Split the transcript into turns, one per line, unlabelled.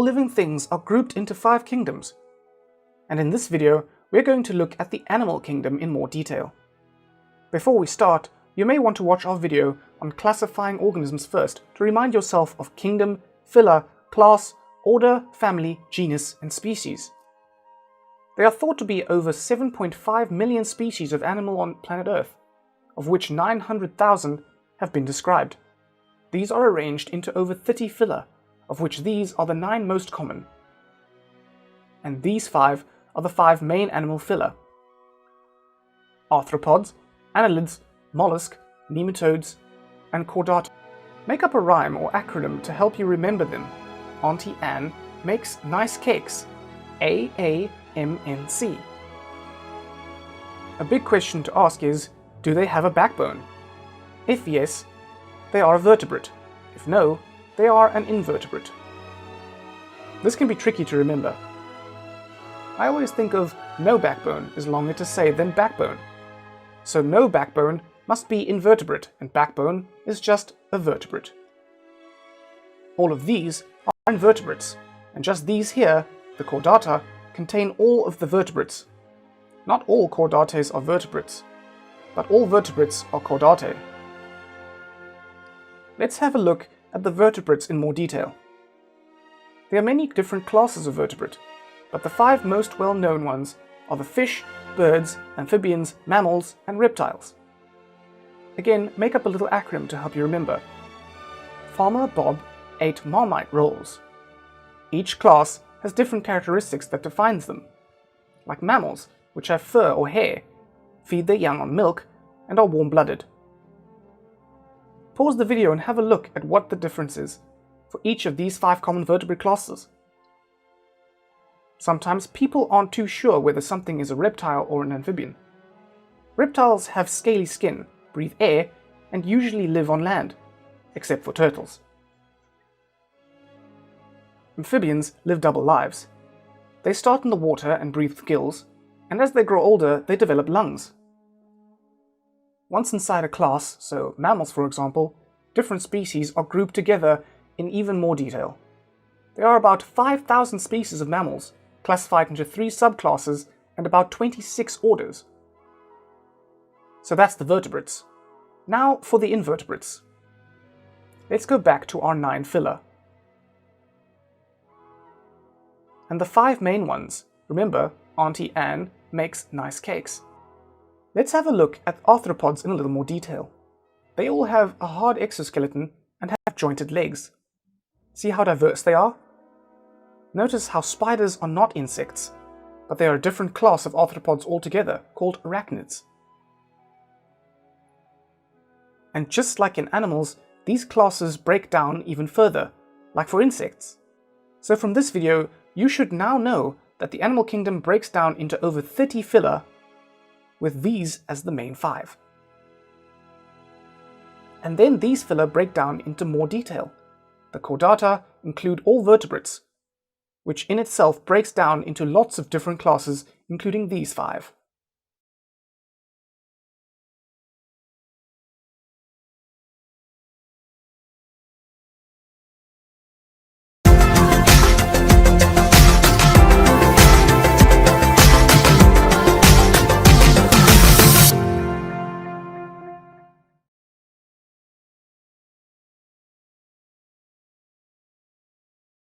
living things are grouped into 5 kingdoms. And in this video, we're going to look at the animal kingdom in more detail. Before we start, you may want to watch our video on classifying organisms first to remind yourself of kingdom, phyla, class, order, family, genus, and species. There are thought to be over 7.5 million species of animal on planet Earth, of which 900,000 have been described. These are arranged into over 30 phyla, of which these are the 9 most common. And these 5 are the 5 main animal phyla: arthropods, annelids, mollusk, nematodes, and chordata. Make up a rhyme or acronym to help you remember them. Auntie Anne makes nice cakes. AAMNC. A big question to ask is, do they have a backbone? If yes, they are a vertebrate. If no, they are an invertebrate. This can be tricky to remember. I always think of no backbone is longer to say than backbone. So no backbone must be invertebrate, and backbone is just a vertebrate. All of these are invertebrates, and just these here, the chordata, contain all of the vertebrates. Not all chordates are vertebrates, but all vertebrates are chordatae. Let's have a look at the vertebrates in more detail. There are many different classes of vertebrate, but the 5 most well-known ones are the fish, birds, amphibians, mammals, and reptiles. Again, make up a little acronym to help you remember. Farmer Bob ate Marmite rolls. Each class has different characteristics that defines them. Like mammals, which have fur or hair, feed their young on milk, and are warm-blooded. Pause the video and have a look at what the difference is for each of these 5 common vertebrate classes. Sometimes people aren't too sure whether something is a reptile or an amphibian. Reptiles have scaly skin, breathe air, and usually live on land, except for turtles. Amphibians live double lives. They start in the water and breathe with gills, and as they grow older, they develop lungs. Once inside a class, so mammals for example, different species are grouped together in even more detail. There are about 5,000 species of mammals, classified into 3 subclasses and about 26 orders. So that's the vertebrates. Now for the invertebrates. Let's go back to our 9 phyla. And the 5 main ones, remember, Auntie Anne makes nice cakes. Let's have a look at arthropods in a little more detail. They all have a hard exoskeleton and have jointed legs. See how diverse they are? Notice how spiders are not insects, but they are a different class of arthropods altogether, called arachnids. And just like in animals, these classes break down even further, like for insects. So from this video, you should now know that the animal kingdom breaks down into over 30 phyla, with these as the main 5. And then these phyla break down into more detail. The chordata include all vertebrates, which in itself breaks down into lots of different classes, including these 5.